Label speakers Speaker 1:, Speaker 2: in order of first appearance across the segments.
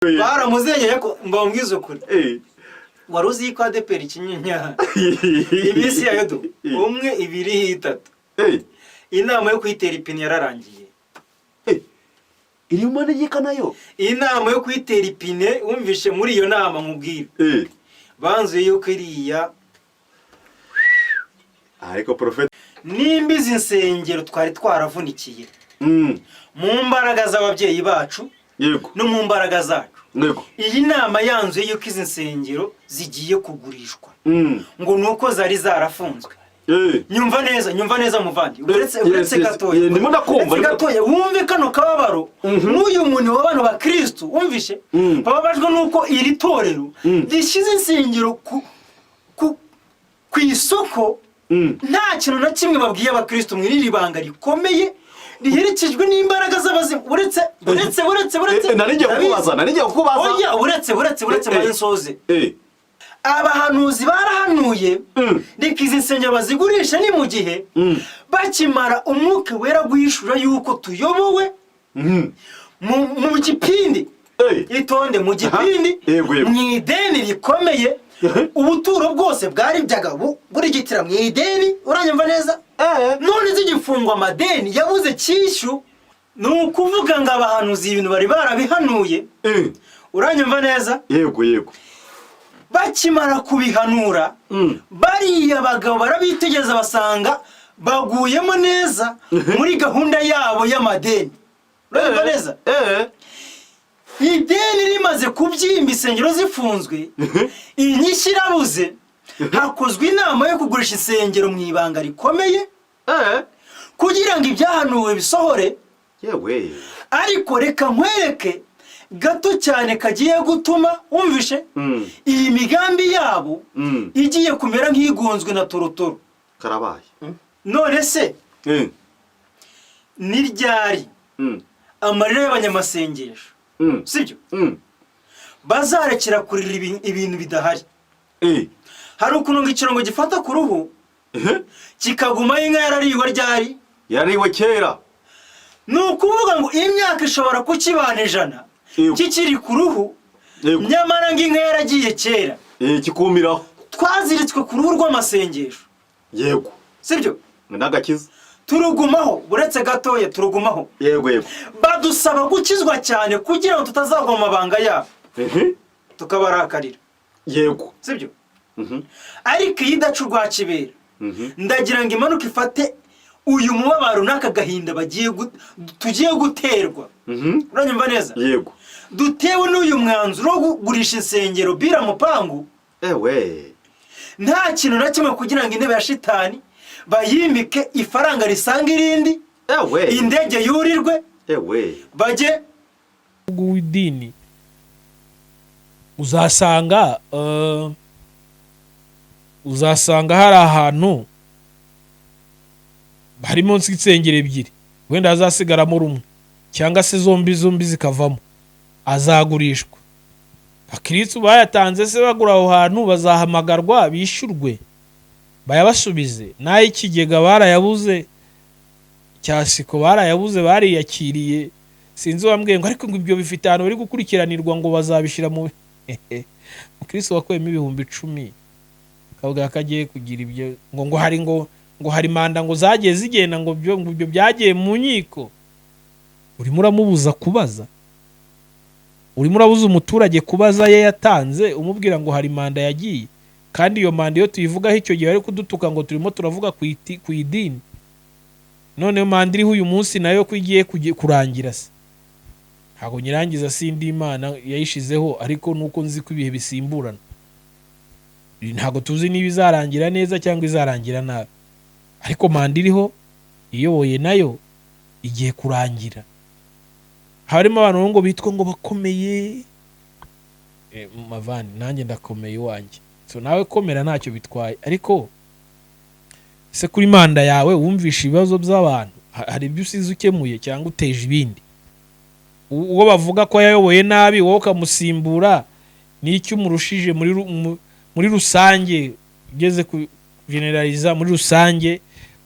Speaker 1: baramuzengeye ko mbambwiza ukuri waruzi ko ADPR Kinyinya iminsi yayo do umwe ibiri itatu inama yo kwitera ipine yararangiye
Speaker 2: iri umane yikanayo
Speaker 1: inama yo kwitera ipine umvishe muri iyo nama nkubwira banzuye yuko iriya
Speaker 2: ariko prophet
Speaker 1: nimbizi insengero twari twaravunikiye mu mbaraga z'ababyeyi bacu
Speaker 2: yego
Speaker 1: no mu mbaraga zacu
Speaker 2: yego
Speaker 1: iyi nama yanzuye yuko izi nsengero zigiye kugurishwa ngo nuko zari zarafunzwe nyumva neza muvandi uretse gatoya
Speaker 2: ndimo ndakumva
Speaker 1: gatoya wumve kano kababaro n'uyu muntu w'abantu ba Kristo umvishe bababajwe nuko iri torero rishize insengero ku isoko nta kintu na kimwe babwiye abakristo mwiriri banga rikomeye riherekejwe n'imbaraga z'abazimu uretse
Speaker 2: naringiye kukubaza
Speaker 1: oya uretse mayensoze abahanuzi barahanuye rikiza insengero bazigurisha ni mu gihe bakimara umwuka wera guhishura yuko tuyobowe mu gipindi itonde mu gipindi mu ideni rikomeye ubuturo bwose bwari byaga burigitira mu ideni uranyumva neza none zigifungwa amadeni yabuze cyishu nukuvuga ngo abahanuzi ibintu bari barabihanuye uranyumva neza
Speaker 2: yego
Speaker 1: bakimara kubihanura bariya abagabo barabitegeza basanga baguyemo neza muri gahunda yabo y'amadeni uranyumva neza ideni rimaze kubyimba insengero zifunzwe inyishyu irabuze hakozwe inama yo kugurisha insengero mu ibanga rikomeye kugira ngo ibyahanuwe bisohore
Speaker 2: yewe
Speaker 1: ariko reka nkwereke gato cyane kagiye gutuma umvishe iyi migambi yabo igiye kumera nk'igunzwe na torotoro
Speaker 2: karabaye
Speaker 1: none se ni ryari amarira y'abanyamasengesho sibyo bazarekera kurira ibintu bidahari hari ukuntu ngo ikirongo gifata ku ruhu kikaguma inka yarariwe
Speaker 2: kera
Speaker 1: ni ukuvuga ngo imyaka ishobora kukibana 100 kikiri ku ruhu nyamara ngo inka yaragiye kera
Speaker 2: kikumiraho
Speaker 1: twaziritswe ku ruhu rw'amasengesho
Speaker 2: yego
Speaker 1: sibyo
Speaker 2: n'agakiza
Speaker 1: turugumaho uretse gatoya turugumaho
Speaker 2: yego
Speaker 1: badusaba gukizwa cyane kugira ngo tutazagwa mu mabanga yabo tukabarakarira
Speaker 2: yego
Speaker 1: sibyo ariko idacu rwa kibera ndagira ngo imanuka ifate uyu mubabaro n'aka gahinda tugiye guterwa uranyumva neza
Speaker 2: yego
Speaker 1: dutewe n'uyu mwanzuro wo kugurisha insengero bira mupangu nta kintu na kimwe kugira ngo intebe ya shitani bayimike ifaranga risanga irindi indege yurirwe bajye
Speaker 3: w'idini uzasanga hari ahantu hari munsi insengero ebyiri wenda hazasigaramo rumwe cyangwa se zombi zikavamo azagurishwa abakristo bayatanze se bagura aho hantu bazahamagarwa bishyurwe bayabasubize nayo ikigega barayabuze cyasiko barayabuze bariyakiriye sinzi wambwiye ngo ariko ngo ibyo bifite ahantu bari gukurikiranirwa ngo bazabishira mu Kristo wakwemo 10,000 kavuga kagiye kugira ibyo ngo hari manda ngo zagiye zigenda ngo ibyo byagiye mu nkiko urimo uramubuza kubaza urimo urabuza umuturage kubaza ye yatanze umubwira ngo hari manda yagiye kandi iyo manda yo tuyivugaho icyo gihe ari kudutuka ngo turimo turavuga ku idini none manda iriho uyu munsi nayo ko igiye kurangira se ntabwo nyirangiza sindi Imana yayishizeho ariko nuko nzi ko ibihe bisimburana ntabwo tuzi niba izarangira neza cyangwa izarangira nabi ariko manda iriho iyoboye nayo igiye kurangira harimo abantu ngo bitwa ngo bakomeye mavani nanjye ndakomeye wanjye so nawe komera ntacyo bitwaye ariko se kuri manda yawe wumvisha ibibazo by'abantu hari ibyo usize ukemuye cyangwa uteje ibindi uwo bavuga ko yayoboye nabi wowe ukamusimbura n'icyo umurushije muri rusange ugeze ku generaliza muri rusange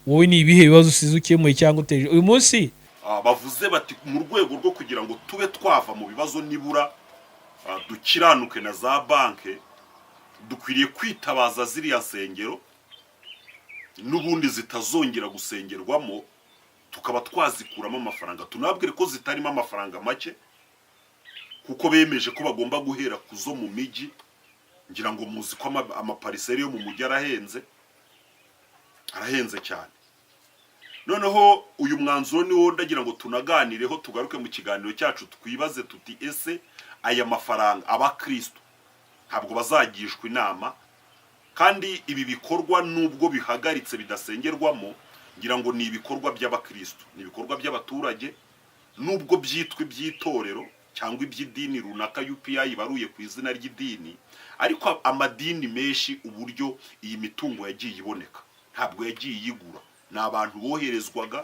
Speaker 3: wowe ni ibihe bibazo usize ukemuye cyangwa uteje uyu munsi
Speaker 4: bavuze bati mu rwego rwo kugira ngo tube twava mu bibazo nibura dukiranuke na za banke, dukwiriye kwitabaza ziriya nsengero n'ubundi zitazongera gusengerwamo, tukaba twazikuramo amafaranga. Tunabwire ko zitarimo amafaranga make, kuko bemeje ko bagomba guhera kuzo mu miji. Ngira ngo muzi ko amapariseri yo mu mujyi arahenze cyane. Noneho uyu mwanzuro ni wo ndagira ngo tunaganireho, tugaruke mu kiganiro cyacu, twibaze tuti ese aya mafaranga abakristo ntabwo bazagishwa inama? Kandi ibi bikorwa nubwo bihagaritse bidasengerwamo, ngira ngo ni ibikorwa by'abakristo, ni ibikorwa by'abaturage, nubwo byitwa iby'itorero cyangwa iby'idini runaka UPI baruye ku izina ry'idini, ariko amadini menshi uburyo iyi mitungo yagiye iboneka ntabwo yagiye yigura. Ni abantu boherezwaga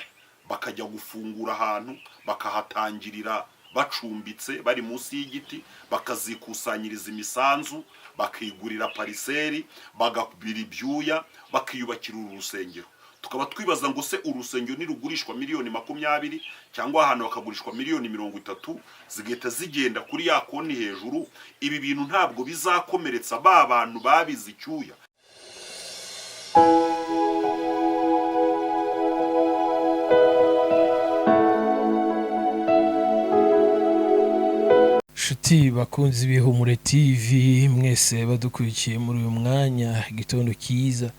Speaker 4: bakajya gufungura ahantu, bakahatangirira bacumbitse bari munsi y'igiti, bakazikusanyiriza imisanzu, bakigurira pariseri, bagabira ibyuya, bakiyubakira urusengero. Tukaba twibaza ngo se urusengero nirugurishwa miliyoni 20 cyangwa ahantu bakagurishwa miliyoni 30, zigeta zigenda kuri ya konti hejuru, ibi bintu ntabwo bizakomeretsa ba bantu babize icyuya?
Speaker 3: Shuti bakunzi b'Ihumure TV, mwese badukurikiye muri uyu mwanya, igitondo kiza.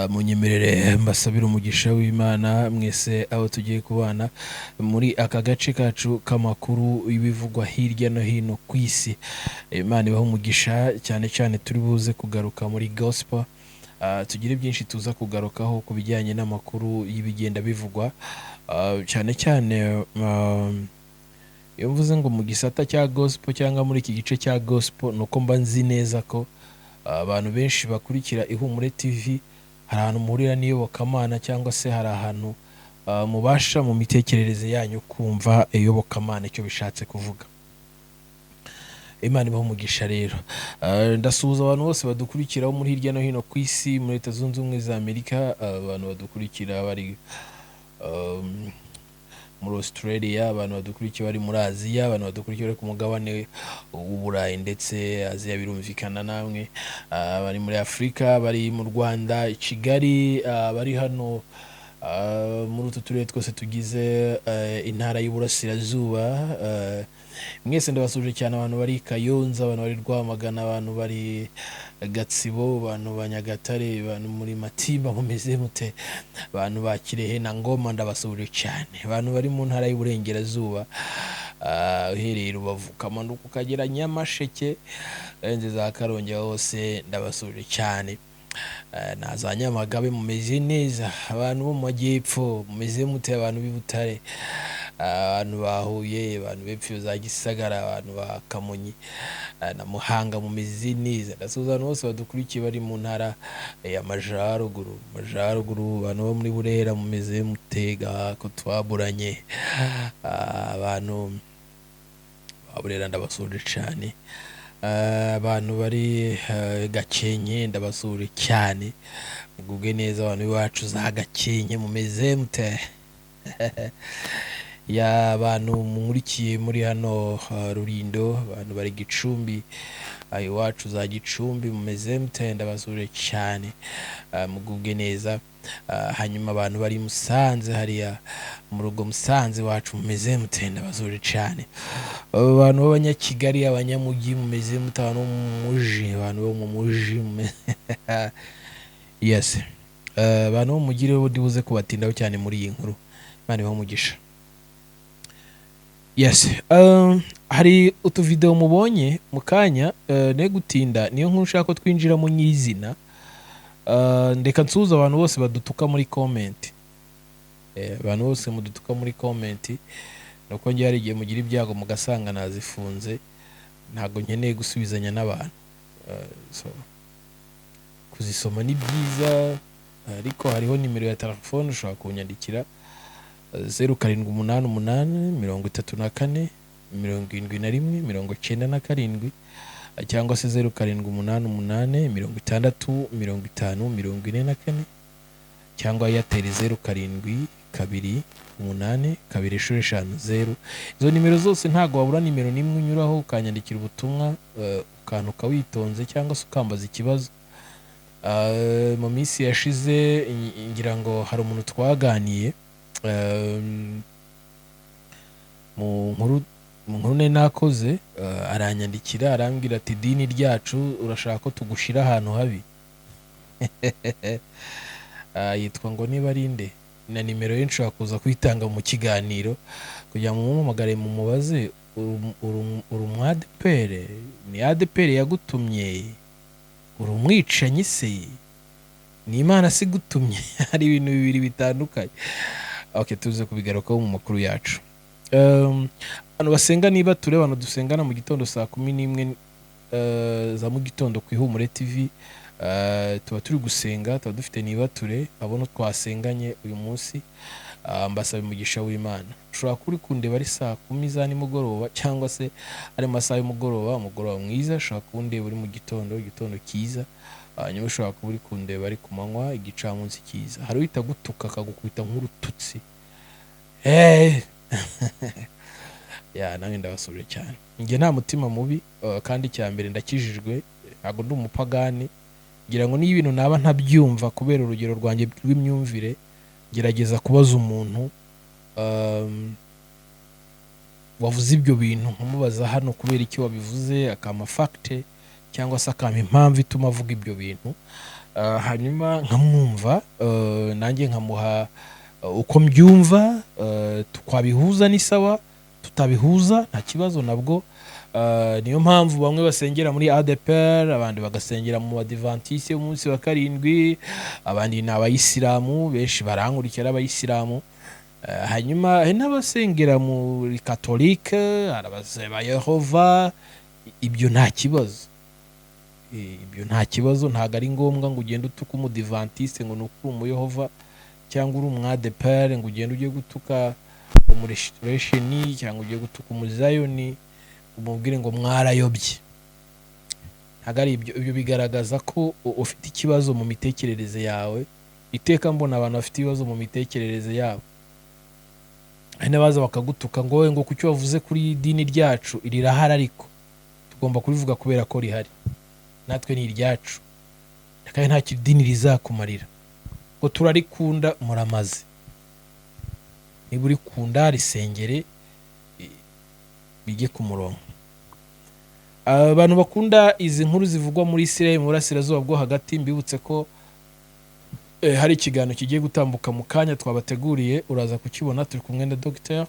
Speaker 3: Munyemerere mbasabira umugisha w'Imana mwese aho tugiye kubana muri aka gace kacu k'amakuru y'ibivugwa hirya no hino ku isi. Imana ibahe umugisha, cyane cyane turi buze kugaruka muri gospel. Tugire byinshi tuza kugarukaho ku bijyanye n'amakuru y'ibigenda bivugwa, cyane cyane iyo mvuze ngo mu gisata cya gospel cyangwa muri iki gice cya gospel, nuko mba nzi neza ko abantu benshi bakurikira Ihumure TV hari ahantu muhurira n'iyobokamana, cyangwa se hari ahantu mubasha mu mitekerereze yanyu kumva iyobokamana icyo bishatse kuvuga. Imana ibahe umugisha rero. Ndasuhuza abantu bose badukurikiraho muri hirya no hino ku isi, muri Leta Zunze Ubumwe za Amerika, abantu badukurikira bari muri Australia, abantu badukurikiye bari muri Aziya, abantu badukurikiye bari ku mugabane w'Uburayi ndetse Aziya birumvikana namwe, bari muri Afurika, bari mu Rwanda, i Kigali, bari hano muri utu turere twose tugize intara y'Uburasirazuba. Mwese ndabasuje cyane, abantu bari Kayonza, abantu bari Rwamagana, abantu bari Gatsibo, abantu ba Nyagatare, abantu muri Matimba, mumeze mute? Abantu ba Kirehe na Ngoma ndabasuje cyane, abantu bari mu ntara y'Uburengerazuba, uhereye Rubavu, Kamanuka ukagera Nyamasheke, enze za Karongi hose ndabasuje cyane. Na za Nyamagabe mumeze neza, abantu bo mu Majyepfo mumeze mute? Abantu b'i Butare, abantu bahuye, abantu b'Epfo za Gisagara, abantu ba Kamonyi na Muhanga mumeze neza. Ndasuhuza abantu bose badukurikiye bari mu ntara y'Amajyaruguru, abantu bo muri Burera mumeze mutega ko twaburanye, abantu ba Burera ndabasuje cyane. Abantu bari Gakenke ndabasuje cyane, mugubwe neza abantu b'iwacu za Gakenke mumeze mute? Ya abantu murikiye muri hano Rulindo, abantu bari Gicumbi, iwacu za Gicumbi mumeze mute? Ndabasuje cyane, mugubwe neza. Hanyuma abantu bari Musanze, hariya mu rugo Musanze wacu mumeze mute? Ndabasuje cyane. Abantu b'Abanyakigali, Abanyamujyi mumeze mute? Abantu bo mu mujyi yes, abantu bo mu mujyi rero ndibuze kubatindaho cyane muri iyi nkuru. Imana ibahe umugisha. Yes, hari utuvideo mubonye mu kanya, ne gutinda niyo nkuru ushaka ko twinjiramo nyizina. Ndeka nsuhuza abantu bose badutuka muri comment, abantu bose mudutuka muri comment, nuko ngiye hari igihe mugira ibyago mugasanga nazifunze, ntago nkeneye gusubizanya n'abantu. So kuzisoma ni byiza, ariko hariho nimero ya telefone ushobora kunyandikira 0788347197 cyangwa se 0788605044, cyangwa Airtel 07282050. Izo nimero zose ntago wabura nimero nimwe unyuraho ukanyandikira ubutumwa ukantuka witonze cyangwa se ukambaza ikibazo. Mu minsi yashize ngira ngo hari umuntu twaganiye mu nkuru nakoze, aranyandikira arambwira ati dini ryacu urashaka ko tugushira ahantu habi. Yitwa ngo niba arinde na nimero ye nshobora kuza kuyitanga mu kiganiro kugira ngo mumuhamagare mumubaze uri umwadepere, ni adepere yagutumye, uri umwicanyi se, ni Imana si gutumye? Hari ibintu bibiri bitandukanye. Okay, tuze kubigarukaho mu makuru yacu. Abantu basenga niba ture, abantu dusengana mu gitondo saa 11 za mu gitondo ku Ihumure TV, tuba turi gusenga, tuba dufite niba ture abona twasenganye uyu munsi. Mbasaba umugisha w'Imana. Ushobora kuri kundeba ari saa 10 za nimugoroba cyangwa se ari masaha y'umugoroba, umugoroba mwiza. Ushobora kundeba uri mu gitondo kiza. Nyuma ushobora kuba uri kundeba ari ku manywa, igicamunsi kiza. Hari uhita gutuka akagukubita nk'urututsi. Ya nange ndabasubire cyane. Nge nta mutima mubi, kandi cyambere ndakijijwe, ntago ndi umupagani. Ngira ngo ni ibintu naba ntabyumva kubera urugero rwanjye rw'imyumvire, gerageza kubaza umuntu wavuze ibyo bintu, nkumubaza hano kubera iki wabivuze, akama fact cyangwa se akama impamvu ituma avuga ibyo bintu. Hanyuma nkamwumva, nanjye nkamuha uko mbyumva. Twabihuza ni sawa, tutabihuza nta kibazo nabwo. Niyo mpamvu bamwe basengera muri ADPR, abandi bagasengera mu Adventiste umunsi wa karindwi, abandi ni abayisilamu, benshi barankurikira abayisilamu. Hanyuma hari n'abasengera muri Katolike, arabaseba Yehova. Ibyo nta kibazo, ibyo nta kibazo. Ntago ari ngombwa ngo ugende utuka umudivantiste ngo nukuri umuyehova, cyangwa uri umwadepere ngo ugende ujye gutuka umurestoration cyangwa ujye gutuka umuzayoni umubwire ngo mwarayobye. Ntago ari ibyo. Ibyo bigaragaza ko ufite ikibazo mu mitekerereze yawe. Iteka mbona abantu bafite ibibazo mu mitekerereze yabo. Hari n'abaza bakagutuka ngo wowe ngo kuki wavuze kuri dini ryacu irirahari, ariko tugomba kubivuga kubera ko rihari, natwe ni iryacu kandi nta dini rizakumarira. Ngo turarikunda muramaze, niba urikunda risengere bige ku murongo. Abantu bakunda izi nkuru zivugwa muri Israel mu burasirazuba bwo hagati, mbibutse ko hari ikiganiro kigiye gutambuka mu kanya twabateguriye, uraza kukibona. Turi kumwe na Dr.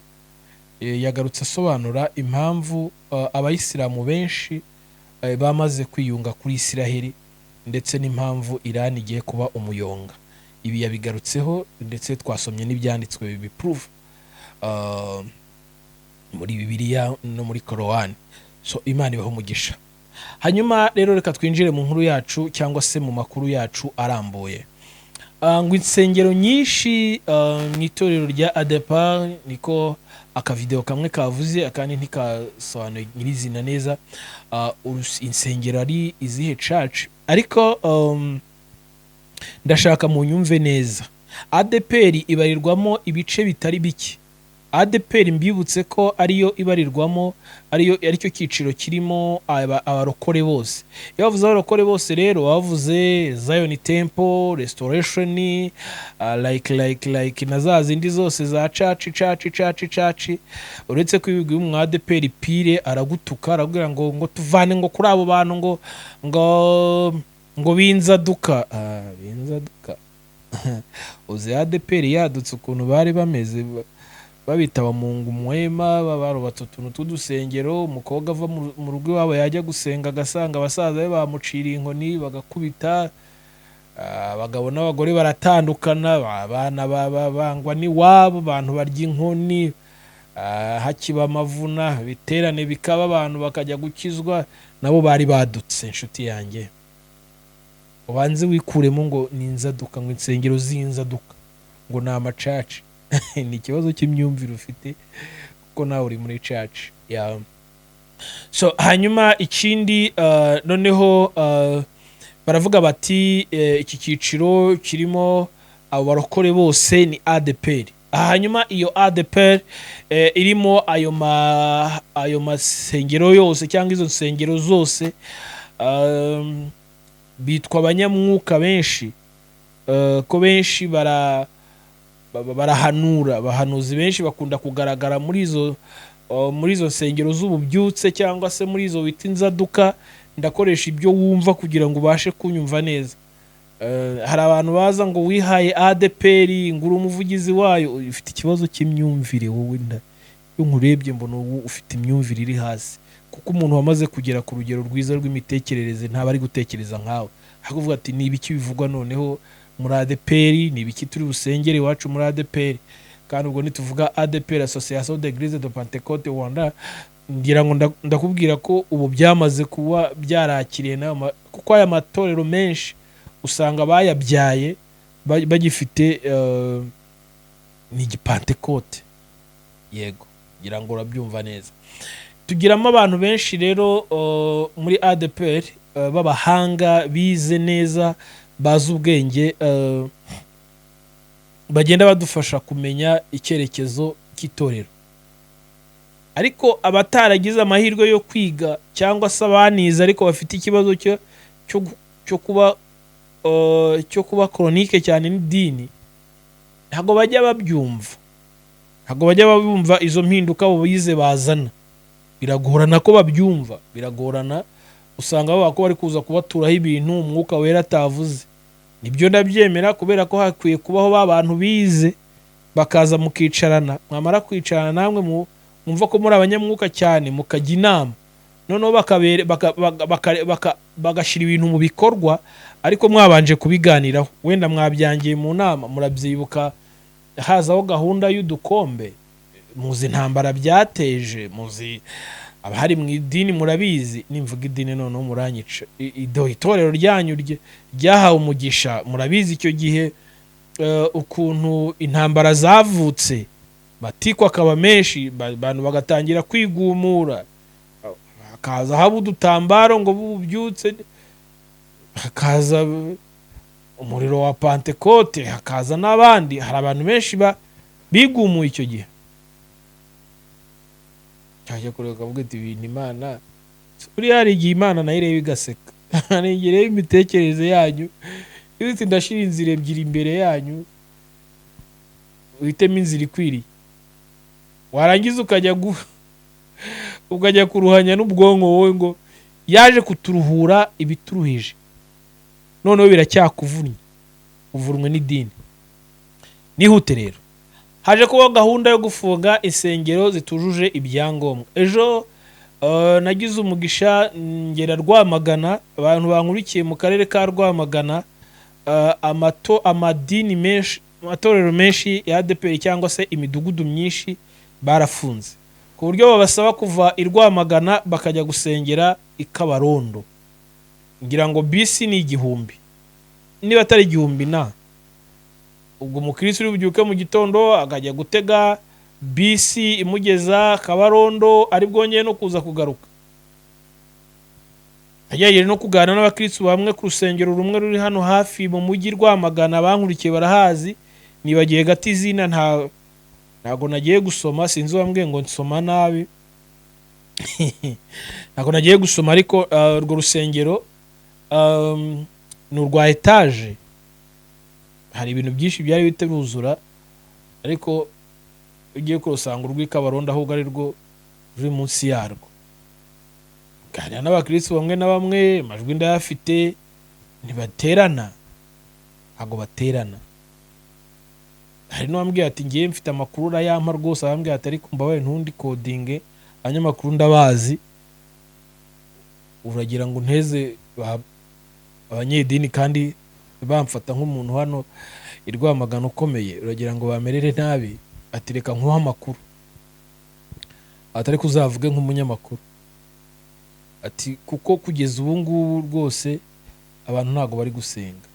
Speaker 3: Yagarutse asobanura impamvu abayisilamu benshi bamaze kwiyunga kuri Israel, ndetse n'impamvu Iran igiye kuba umuyonga. Ibi yabigarutseho, ndetse twasomye n'ibyanditswe bibiprove muri Bibiliya no muri Korowani. So Imana ibaho umugisha. Hanyuma rero reka twinjire mu nkuru yacu cyangwa se mu makuru yacu arambuye. Ngo insengero nyinshi mu itorero rya ADEPR, niko akavideo kamwe kavuze, akandi ntikasobanuye nyirizina neza insengero ari izihe church. Ariko ndashaka mu nyumve neza, ADEPR ibarirwamo ibice bitari bike. ADEPR mbibutse ko ariyo ibarirwamo, aricyo kiciro kirimo abarokore bose. Iyo bavuze abarokore bose rero bavuze Zion Temple, Restoration, like na za zindi zose za church. Uretse ko ibigwi mu ADEPR pire aragutuka, arabwira ngo tuvane ngo kuri abo bantu ngo binzaduka. Binzaduka. Uzi ADEPR yadutse ukuntu bari bameze, babitaba mungu mwema, barubatse utuntu tw'udusengero. Umukobwa ava mu rugo iwabo yajya gusenga agasanga abasaza be bamuciriye inkoni bagakubita. Abagabo n'abagore baratandukana, abana bangwa n'iwabo, abantu barya inkoni, hakiba amavuna, biterane bikaba, abantu bakajya gukizwa. Nabo bari badutse. Inshuti yanjye, ubanze wikuremo ngo ninzaduka, ngo insengero zinzaduka, ngo ni amacaci. Ni ikibazo cy'imyumvire ufite, kuko nawe uri muri church. So hanyuma ikindi noneho baravuga bati iki cyiciro kirimo abo barokore bose ni ADPR. Hanyuma iyo ADPR irimo ayo masengero yose cyangwa izo nsengero zose bitwa abanyamwuka benshi, ko benshi barahanura. Abahanuzi benshi bakunda kugaragara muri izo nsengero z'ububyutse cyangwa se muri izo bita inzaduka. Ndakoresha ibyo wumva kugira ngo ubashe kunyumva neza. Hari abantu baza ngo wihaye ADPR nguru umuvugizi wayo, ufite ikibazo cy'imyumvire wowe. Iyo nkurebye mbona ufite imyumvire iri hasi, kuko umuntu wamaze kugera ku rugero rwiza rw'imitekerereze ntaba ari gutekereza nkawe. Hakuvuga ati ni ibiki bivugwa noneho muri ADPR, ni ibiki turi busengere iwacu muri ADPR. Kandi ubwo nituvuga ADPR, Association d'Église de Pentecôte Rwanda, ngira ngo ndakubwira ko ubu byamaze kuba byarakiriye nayo, kuko aya matorero menshi usanga bayabyaye bagifite ni igipantekote. Yego, ngira ngo urabyumva neza. Tugiramo abantu benshi rero muri ADPR b'abahanga, bize neza, bazi ubwenge, bagenda badufasha kumenya icyerekezo cy'itorero. Ariko abataragize amahirwe yo kwiga cyangwa se abanize ariko bafite ikibazo cyo kuba chronique cyane n'idini, ntago bajya babyumva izo mpinduka abo bize bazana. Biragorana ko babyumva, biragorana. Usanga baba ko bari kuza kubaturaho ibintu umwuka wera atavuze. Nibyo ndabyemera, kubera ko hakwiye kubaho abantu bize bakaza mukicarana, mwamara kwicarana namwe mwumva ko muri abanyamwuka cyane, mukajya inama, noneho bagashira ibintu mu bikorwa, ariko mwabanje kubiganiraho. Wenda mwabyangiye mu nama, murabyibuka hazaho gahunda y'udukombe, muzi intambara byateje, muzi abahari mu idini murabizi. Nimvuga idini noneho muranyica. Itorero ryanyu ryahawe umugisha, murabizi icyo gihe ukuntu intambara zavutse, matiko akaba menshi, abantu bagatangira kwigumura, hakaza haba udutambaro ngo bubyutse, hakaza umuriro wa Pentecote, hakaza n'abandi. Hari abantu benshi bigumuye icyo gihe. Cyajya kureka kavuga ati ibintu Imana uri hari igihe Imana nayo ireba igaseka. Nigere imitekerereze yanyu iti ndashira inzira ebyiri imbere yanyu, uhitemo inzira ikwiriye. Warangiza ukajya kuruhanya n'ubwonko wowe ngo yaje kuturuhura ibituruhije, noneho biracyakuvunnye, uvurumwe n'idini. Nihute rero, haje kuba gahunda yo gufunga insengero zitujuje ibyangombwa. Ejo nagize umugisha ngera Rwamagana, abantu bankurikiye mu karere ka Rwamagana, amadini menshi, amatorero menshi ya ADPR cyangwa se imidugudu myinshi barafunze, ku buryo babasaba kuva i Rwamagana bakajya gusengera i Kabarondo. Ngira ngo bisi ni 1000, niba atari 1000 ubwo umukristo uri bubyuke mu gitondo akajya gutega bisi imugeza Kabarondo, ari bwongeye no kuza kugaruka. Ajyaye no kuganira n'abakristo bamwe ku rusengero rumwe ruri hano hafi mu mujyi Rwamagana, bankurikiye barahazi. Nibagiye gati izina, ntago nagiye gusoma, sinzi wambwiye ngo nsoma nabi. Ntago nagiye gusoma, ariko urwo rusengero ni urwa etage, hari ibintu byinshi byari bitaruzura, ariko ugiye kurusanga urw'Ikabarondo ahubwo ari rwo ruri munsi yarwo. Kandi n'abakristo bamwe na bamwe amajwi ndayafite, ntibaterana, ntago baterana. Hari n'uwambwiye ati ngiye mfite amakuru urayampa rwose, abambwiye ati ariko mbabaye ntundi coding, abanyamakuru ndabazi, uragira ngo nteze abanyedini kandi bamfata nk'umuntu hano i Rwamagana ukomeye, uragira ngo bamerere nabi. Ati reka nkuha amakuru, atari kuzavuge nk'umunyamakuru. Ati kuko kugeza ubu ngubu rwose abantu ntago bari gusenga,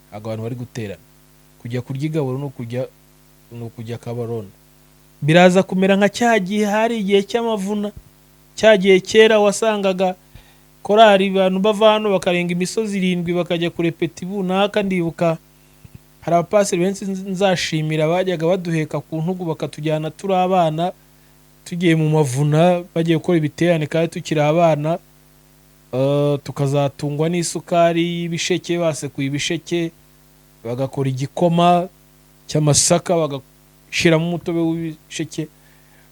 Speaker 3: ntago abantu bari guterana, kujya kurya igaburo no kujya Kabarondo. Biraza kumera nka cyagiye hari igihe cy'amavuna, cyagiye kera wasangaga korari abantu bava hano bakarenga imisozi 7 bakajya kurepeta ibunaka. Ndibuka hari abapasiteri benshi nzashimira bajyaga baduheka ku ntugu bakatujyana turi abana tugiye mu mavuna bagiye gukora ibiterane kandi tukiri abana, tukazatungwa n'isukari y'ibisheke, basekuye ibisheke bagakora igikoma cy'amasaka bagashyiramo umutobe w'ibisheke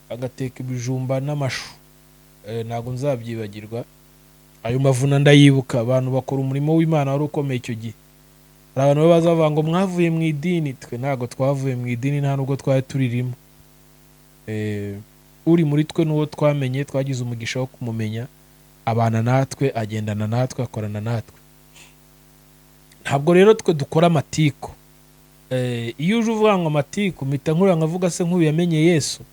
Speaker 3: bagateka ibijumba n'amashu. Ntabwo nzabyibagirwa ayo mavuna ndayibuka. Abantu bakora umurimo w'Imana wari ukomeye icyo gihe. Hari abantu baza bavuga ngo mwavuye mu idini, twe ntabwo twavuye mu idini, nta nubwo twari turirimo. Uri muri twe n'uwo twamenye, twagize umugisha wo kumumenya, abana natwe, agendana natwe, akorana natwe. Ntabwo rero twe dukora amatiku. Iyo uje uvuga ngo amatiku mpita nkura nkavuga se nk'uyu yamenye Yesu.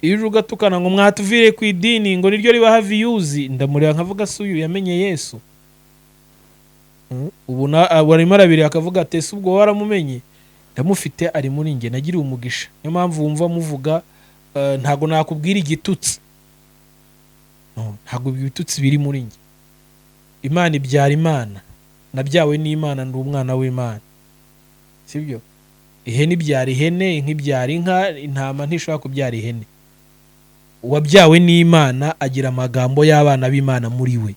Speaker 3: Iyo uje ugatukana ngo mwatuvire ku idini ngo niryo ribaha viyuzi, ndamureba nkavuga se uyu yamenye Yesu. Ubu arimo arabiri akavuga ati ese ubwo waramumenye? Ndamufite, ari muri njye, nagiriye umugisha. Niyo mpamvu wumva muvuga ntabwo nakubwira igitutsi. Ntabwo ibitutsi biri muri njye. Imana ibyara Imana, nabyawe n'Imana, ndi umwana w'Imana, sibyo? Ihene ibyara ihene, inka ibyara inka, intama ntishobora kubyara ihene. Uwabyawe n'Imana agira amagambo y'abana b'Imana muri we.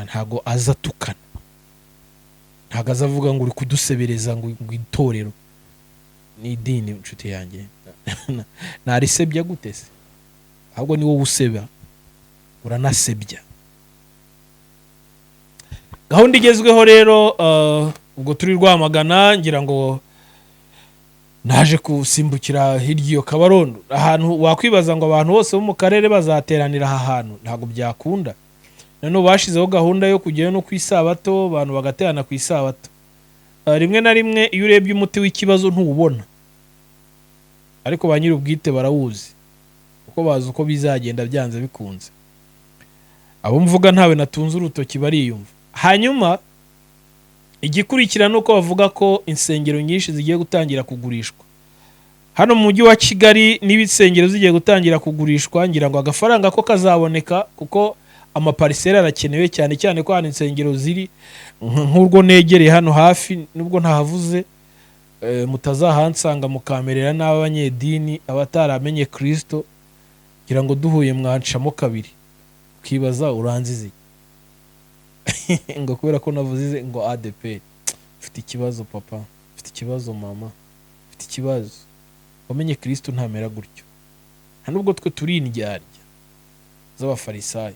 Speaker 3: Ntago aza tukana, ntago aza avuga ngo uri kudusebereza ngo itorero ni idini. Inshuti yanjye narisebya gute se? Ahubwo ni wowe useba, uranasebya. Gahunda igezweho rero, ubwo turi Rwamagana, ngira ngo naje kusimbukira hirya iyo Kabarondo, ahantu wakwibaza ngo abantu bose bo mu karere bazateranira aha hantu. Ntabwo byakunda. None bashizeho gahunda yo kujyayo no ku isabato, abantu bagaterana ku isabato. Rimwe na rimwe iyo urebye umuti w'ikibazo ntuwubona, ariko ba nyir'ubwite barawuzi kuko bazi uko bizagenda byanze bikunze. Abo mvuga ntawe natunze urutoki bariyumva. Hanyuma igikurikira nuko bavuga ko insengero nyinshi zigiye gutangira kugurishwa hano mu mujyi wa Kigali. N'ibisengero zigiye gutangira kugurishwa, ngira ngo agafaranga ko kazaboneka kuko amaparisera arakenewe cyane cyane ko hano insengero ziri nk'urwo negereye hano hafi. Nubwo ntahavuze, mutazahansanga mukamerera n'abanyedini abataramenye Kristo, ngira ngo duhuye mwancamo kabiri ukibaza uranzize ngo kubera ko navuze ngo ADP. Ufite ikibazo papa, ufite ikibazo mama, ufite ikibazo. Wamenye Kristo ntamera gutyo. Nta nubwo twe turi indyarya z'abafarisayo,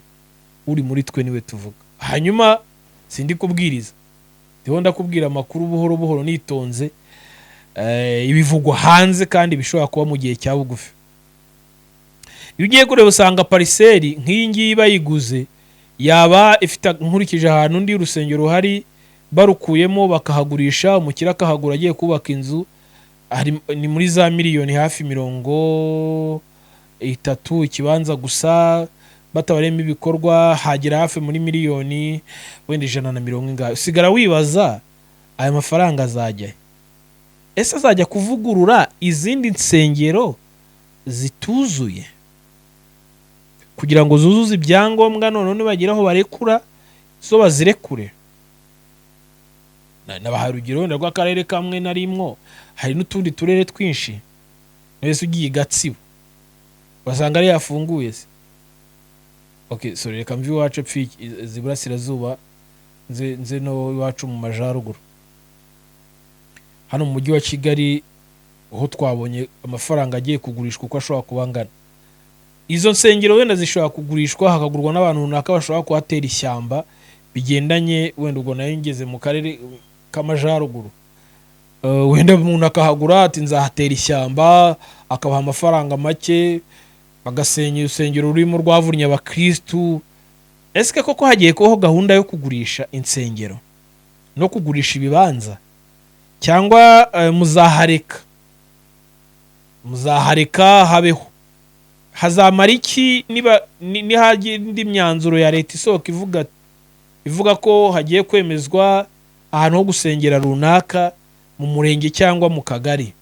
Speaker 3: uri muri twe niwe tuvuga. Hanyuma sindi kubwiriza, ndiho ndakubwira amakuru buhoro buhoro nitonze, ibivugwa hanze kandi bishobora kuba mu gihe cya bugufi. Iyo ugiye kureba usanga pariseri nk'iyi ngiyi bayiguze yaba ifite, nkurikije ahantu undi urusengero hari barukuyemo bakahagurisha, umukire akahagura agiye kubaka inzu, ni muri za miliyoni hafi 30 ikibanza gusa, batabaremo ibikorwa hagera hafi muri miliyoni wenda 140. Usigara wibaza aya mafaranga azajya ese azajya kuvugurura izindi nsengero zituzuye kugira ngo zuzuze ibyangombwa, none bagira aho barekura zo bazirekure. Nabaha urugero wenda rw'akarere kamwe na rimwe, hari n'utundi turere twinshi. Wese ugiye Gatsibo basanga ari yafunguye se. Okay, sorry, reka mvi wacu z'iburasirazuba nze no iwacu mu majaruguru. Hano mu mujyi wa Kigali aho twabonye amafaranga agiye kugurishwa uko ashobora kubangana. Izo nsengero wenda zishobora kugurishwa hakagurwa n'abantu runaka bashobora kuhatera ishyamba bigendanye, wenda ubwo nayo ngeze mu karere k'amajaruguru. Wenda umuntu akahagura ati nzahatera ishyamba, akabaha amafaranga make, bagasenya urusengero rurimo rwavunnye abakristu. Ese koko hagiye kubaho gahunda yo kugurisha insengero no kugurisha ibibanza, cyangwa muzahareka habeho? Hazamara iki niba nihagiye indi myanzuro ya leta isohoka ivuga ko hagiye kwemezwa ahantu ho gusengera runaka mu murenge cyangwa mu kagari?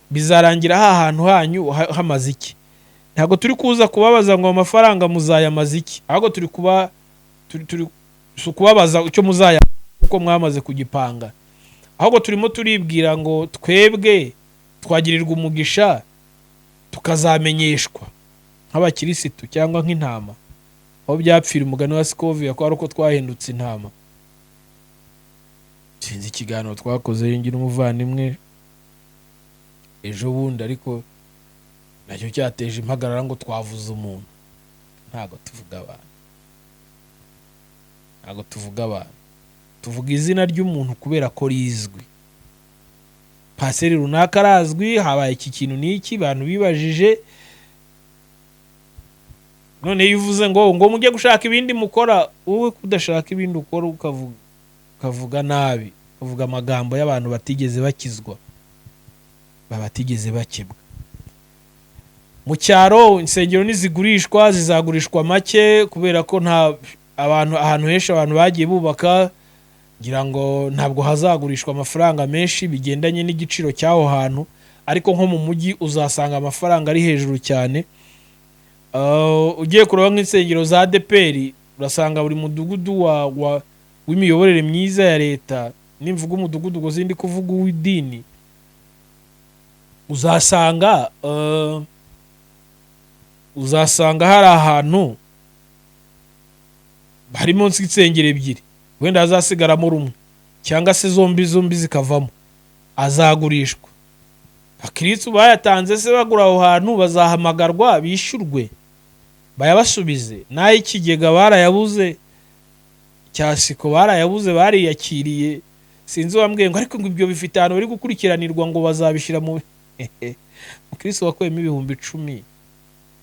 Speaker 3: Bizarangira hantu hanyu hamaze iki? Ntabwo turi kuza kubabaza ngo amafaranga muzayamaze iki, ahubwo turi kubabaza icyo muzaya kuko mwamaze kugipanga, ahubwo turimo turibwira ngo twebwe twagirirwa umugisha tukazamenyeshwa nk'abakirisitu cyangwa nk'intama, aho byapfira umugani wa Scovia ko ari uko twahindutse intama. Sinzi ikiganiro twakoze ngira umuvandimwe ejo bundi, ariko nacyo cyateje impagarara ngo twavuze umuntu. Ntago tuvuga abantu, tuvuga izina ry'umuntu kubera ko rizwi. Paseri runaka arazwi, habaye iki kintu n'iki, abantu bibajije, none iyo uvuze ngo mujye gushaka ibindi mukora, wowe kudashaka ibindi ukora ukavuga nabi, uvuga amagambo y'abantu batigeze bakizwa, batigeze bakebwa. Mu cyaro insengero nizigurishwa, zizagurishwa make kubera ko ahantu henshi abantu bagiye bubaka, ngira ngo ntabwo hazagurishwa amafaranga menshi bigendanye n'igiciro cy'aho hantu, ariko nko mu mujyi uzasanga amafaranga ari hejuru cyane. Ugiye kureba nk'insengero za ADEPR urasanga buri mudugudu w'imiyoborere myiza ya leta, nimvuga umudugudu ngo zindi kuvuga uw'idini, uzasanga hari ahantu hari munsi insengero ebyiri, wenda hazasigaramo rumwe cyangwa se zombi zikavamo, azagurishwa. Abakristo bayatanze se bagura aho hantu bazahamagarwa bishyurwe bayabasubize. N'ay'ikigega barayabuze, cyasiko barayabuze, bariyakiriye. Sinzi wambwiye ngo ariko ngo ibyo bifite ahantu bari gukurikiranirwa ngo bazabishyira mu Mukristo wakwemo 10,000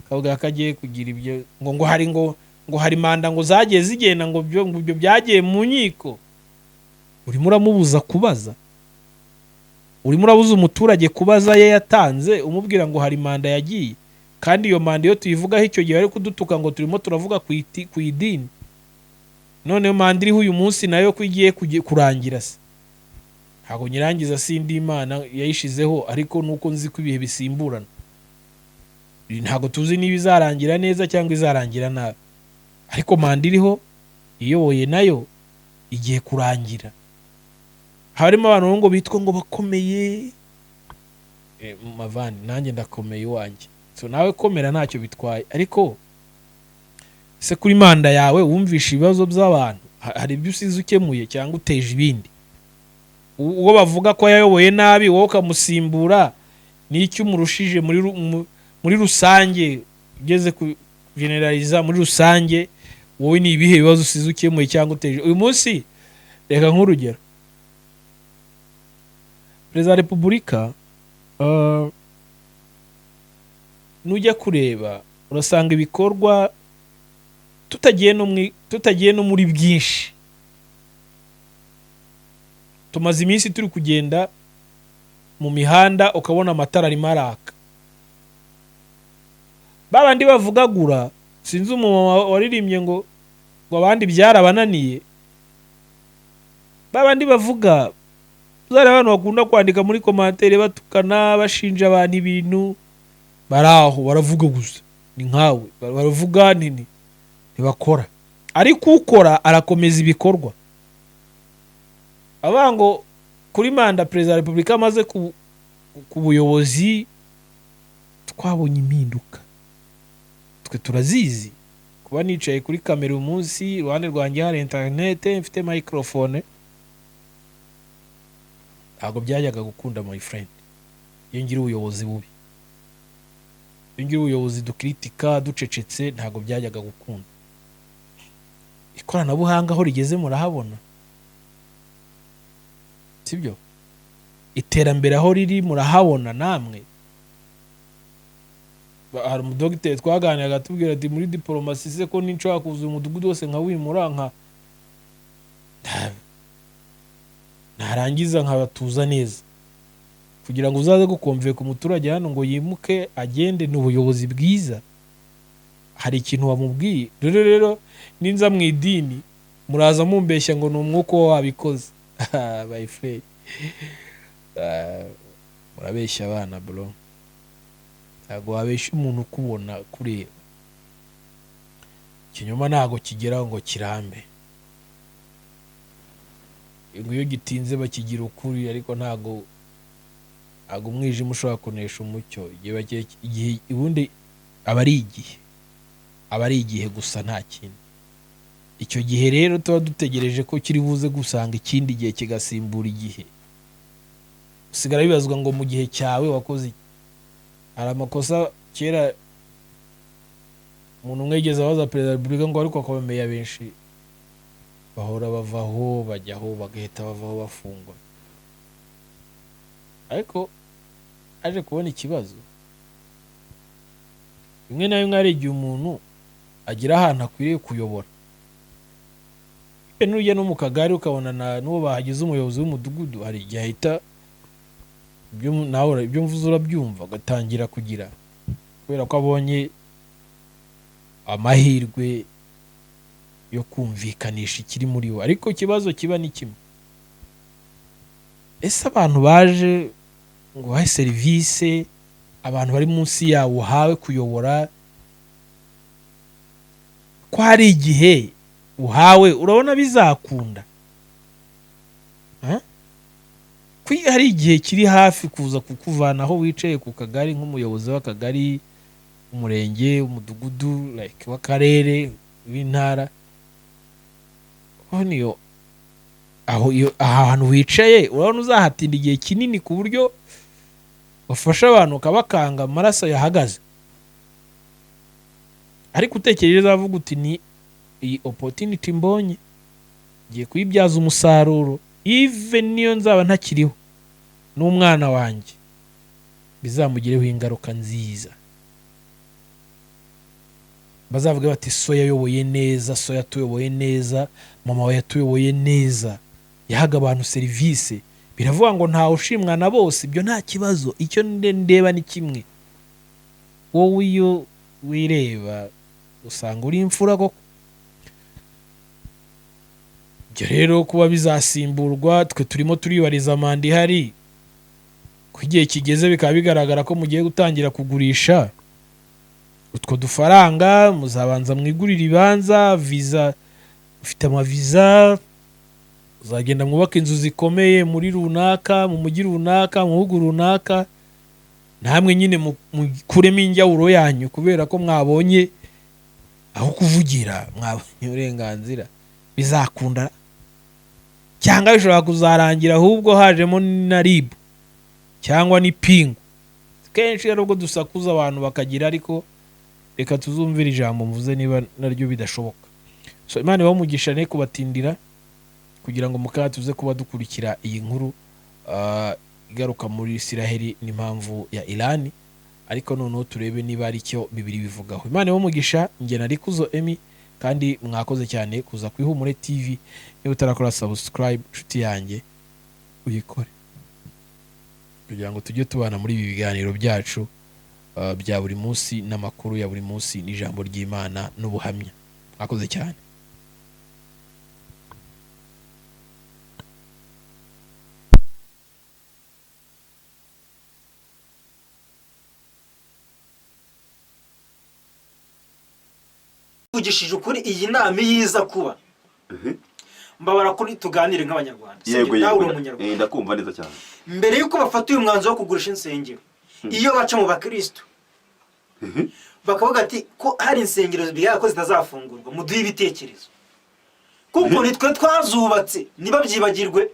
Speaker 3: kavuga ko agiye kugira ibyo ngo hari manda ngo zagiye zigenda ngo ibyo byagiye mu nkiko. Urimo uramubuza kubaza, urimo urabuza umuturage kubaza ye yatanze, umubwira ngo hari manda yagiye, kandi iyo manda yo tuyivugaho icyo gihe ari kudutuka ngo turimo turavuga ku idini. None manda iriho uyu munsi nayo ko igiye kurangira se. Ntabwo nyirangiza sindi Imana yayishizeho, ariko nuko nzi ko ibihe bisimburana. Ntabwo tuzi niba izarangira neza cyangwa izarangira nabi, ariko manda iriho iyoboye nayo igiye kurangira. Harimo abantu ngo bitwa ngo bakomeye, mavani nanjye ndakomeye wanjye, so nawe komera ntacyo bitwaye. Ariko se kuri manda yawe wumvisha ibibazo by'abantu, hari ibyo usize ukemuye cyangwa uteje ibindi? Uwo bavuga ko yayoboye nabi wowe ukamusimbura, n'icyo umurushije muri rusange, ugeze ku generaliza muri rusange, wowe ni ibihe bibazo usize ukemuye cyangwa uteje? Uyu munsi reka nk'urugero, Perezida wa Repubulika nujya kureba urasanga ibikorwa tutagiye no muri byinshi. Tumaze iminsi turi kugenda mu mihanda ukabona amatara arimo araka. Babandi bavugagura, sinzi umumama waririmbye ngo abandi byarabananiye. Babandi bavuga, zari abantu bakunda kwandika muri komantere batukana bashinja abantu ibintu, baraho baravuga gusa, ni nkawe baravuga nini ntibakora, ariko ukora arakomeza ibikorwa. Abango kuri manda Perezida wa Repubulika amaze ku buyobozi twabonye impinduka, twe turazizi. Kuba nicaye kuri kamera umunsi, iruhande rwanjye hari internet, mfite microphone, ntabwo byajyaga gukunda my friend. Iyo ngira ubuyobozi bubi, iyo ngira ubuyobozi dukritika ducecetse, ntabwo byajyaga gukunda. Ikoranabuhanga aho rigeze murahabona, sibyo? Iterambere aho riri murahabona namwe. Hari umudogiteri twaganiraga atubwira ati muri diplomasi se ko ninshobora kuza umudugudu wose nkawimura narangiza nkabatuza neza, kugira ngo uzaze gukomveka ku muturage hano ngo yimuke agende. Ni ubuyobozi bwiza, hari ikintu wamubwiye. Rero ninza mu idini muraza mumbeshya ngo ni umwuka wabikoze. My friend, murabeshya abana bro, ntabwo wabeshya umuntu ukubona kureba. Ikinyoma ntabwo kigeraho ngo kirambe. iyo gitinze bakigira ukuri, ariko ntago umwijima ushobora kunesha umucyo. Igihe ubundi aba ari igihe gusa, nta kindi. Icyo gihe rero tuba dutegereje ko kiri buze gusanga ikindi gihe kigasimbura igihe. Usigara bibazwa ngo mu gihe cyawe wakoze iki? Hari amakosa kera umuntu umwe yigeze abaza perezida wa repubulika ngo ariko akomeye abenshi bahora bavaho bajyaho bagahita bavaho bafungwa, ariko aje kubona ikibazo rimwe na rimwe hari igihe umuntu agira ahantu akwiriye kuyobora. N'ujya no mu kagari ukabona n'uwo bahagize umuyobozi w'umudugudu, hari igihe ahita ibyo mvuze urabyumva, agatangira kugira, kubera ko abonye amahirwe yo kumvikanisha ikiri muri we. Ariko ikibazo kiba ni kimwe, ese abantu baje ngo bahe serivisi abantu bari munsi yawo uhawe kuyobora, ko hari igihe uhawe urabona bizakunda? Ko hari igihe kiri hafi kuza kukuvana aho wicaye ku kagari nk'umuyobozi w'akagari, umurenge, umudugudu, like w'akarere, w'intara, aho ahantu wicaye urabona uzahatinda igihe kinini ku buryo bafasha abantu ukabakanga amaraso yahagaze. Ariko utekereza avuga uti ni iyi opportunity mbonye ngiye kuyibyaza umusaruro, even niyo nzaba ntakiriho n'umwana wanjye bizamugireho ingaruka nziza. Bazavuga bati so yayoboye neza, so yatuyoboye neza, mama we yatuyoboye neza, yahaga abantu serivisi. Biravuga ngo ntawe ushimwa na bose, ibyo nta kibazo. Icyo ndeba ni kimwe, wowe iyo wireba usanga uri imfura koko. Ibyo rero kuba bizasimburwa, twe turimo turibariza amande ihari, ko igihe kigeze bikaba bigaragara ko mugiye gutangira kugurisha utwo dufaranga. Muzabanza mwigurira ibibanza, viza, ufite amaviza, uzagenda mwubaka inzu zikomeye muri runaka, mu mujyi runaka, mu bihugu runaka, namwe nyine mukuremo injyawuro yanyu kubera ko mwabonye aho kuvugira, mwabonye uburenganzira. Bizakunda cyangwa bishobora kuzarangira ahubwo hajemo na RIB cyangwa ni pingu. Kenshi rero ubwo dusakuza abantu bakagira, ariko reka tuzumvira ijambo mvuze niba naryo bidashoboka. So Imana ibamugisha ne kubatindira kugira ngo mukaba tuze kuba dukurikira iyi nkuru igaruka muri Isiraheli n'impamvu ya Irani, ariko noneho turebe niba ari cyo Bibiri bivugaho. Imana ibamugisha. Nge nari Kuzo Emmy, kandi mwakoze cyane kuza ku Ihumure TV. Niba utarakora subscribe nshuti yanjye uyikore, kugira ngo tujye tubana muri ibi biganiro byacu bya buri munsi, n'amakuru ya buri munsi, n'ijambo ry'Imana n'ubuhamya. Mwakoze cyane.
Speaker 1: Ugishije ukuri iyi nama yiza kuba mbabara kuri tuganire nk'abanyarwanda.
Speaker 2: Yego
Speaker 1: nawe uri umunyarwanda,
Speaker 2: ndakumva neza cyane.
Speaker 1: mbere yuko bafata uyu mwanzo wo kugurisha insengero, iyo baca mu bakristo bakavuga ati ko hari insengero biga ko zitazafungurwa, muduhe ibitekerezo kuko nitwe twazubatse, niba byibagirwe.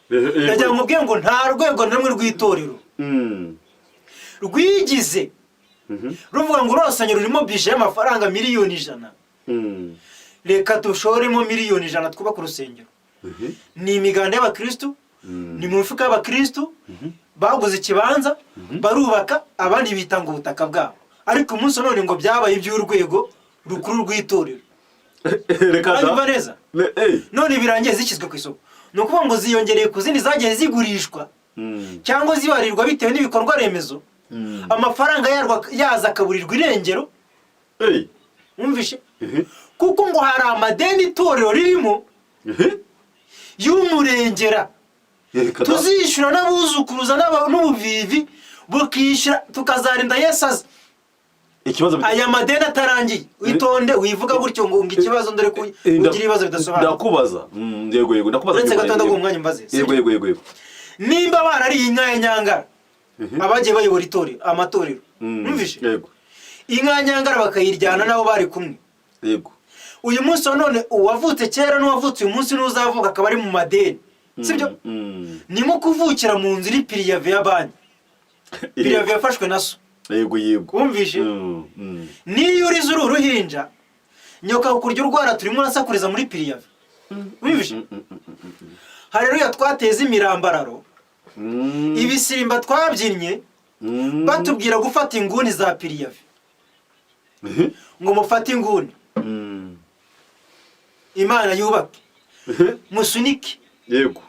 Speaker 1: Ndagira ngo mubwiye ngo nta rwego namwe rw'itorero rwigize ruvuga ngo urosanye rurimo bije y'amafaranga miliyoni 100, reka dushoremo miliyoni 100 twubaka urusengero. Ni imiganda y'abakristo, ni mu mifuka y'abakristo, baguze ikibanza barubaka, abandi bitanga ubutaka bwabo. Ariko umunsi none ngo byabaye iby'urwego rukuru rw'itorero. Reka neza none birangiye zikizwe ku isoko, no kuvuga ngo ziyongereye ku zindi zagiye zigurishwa cyangwa zibarirwa bitewe n'ibikorwa remezo. Amafaranga yaza akaburirwa irengero. Umvishe kuko ngo hari amadeni itorero ririmo y'umurengera tuzishyura n'abuzukuruza n'ubuvivi bukishyura tukazarinda Yesu aza.
Speaker 2: ikibazo
Speaker 1: aya madeni atarangiye witonde wivuga gutyo ngo ikibazo ndore ko ugira ibibazo bidasobanura
Speaker 2: ndakubaza yego ndakubaza
Speaker 1: uretse gatonda ngo umwanya mbaze
Speaker 2: yego
Speaker 1: nimba barariye inka ya Nyangara abagiye bayobora amatorero numvishe
Speaker 2: yego
Speaker 1: inka ya Nyangara bakayiryana nabo bari kumwe
Speaker 2: yego
Speaker 1: uyu munsi none uwavutse kera n'uwavutse uyu munsi n'uzavuka akaba ari mu madeni sibyo ni nko kuvukira mu nzira ipiriyave ya banki piriyave yafashwe na so
Speaker 2: yego
Speaker 1: wumvishe niyo urize uru ruhinja nyoka kurya urwara turimo nasakuriza muri piriyave wumvishe hareruya twateza imirambararo ibisimba twabyinnye batubwira gufata inguni za piriyave ngo mufate inguni Imana yubake musunike
Speaker 2: yego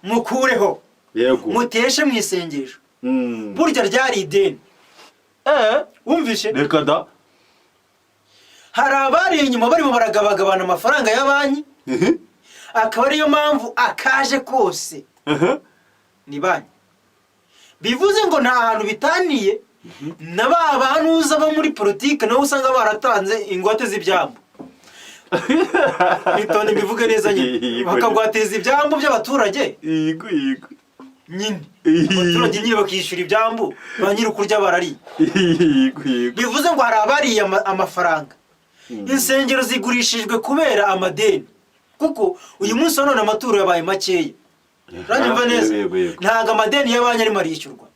Speaker 1: mukureho
Speaker 2: yego
Speaker 1: muteshe mu isengesho burya ryari ideni wumvishe
Speaker 2: reka da
Speaker 1: hari abari inyuma barimo baragabagabana amafaranga ya banki akaba ariyo mpamvu akaje kose ni banki bivuze ngo nta hantu bitaniye na ba banuza bo muri politike nabo usanga baratanze ingwate z'ibyambu bitonde bivuge neza nyine bakagwateza ibyambu by'abaturage
Speaker 2: yego
Speaker 1: nyine abaturage nyine bakishyura ibyambu ba nyiri ukurya barariye bivuze ngo hari abariye amafaranga insengero zigurishijwe kubera amadeni kuko uyu munsi none amaturo yabaye makeya uranyumva neza ntago amadeni y'abanki arimo arishyurwa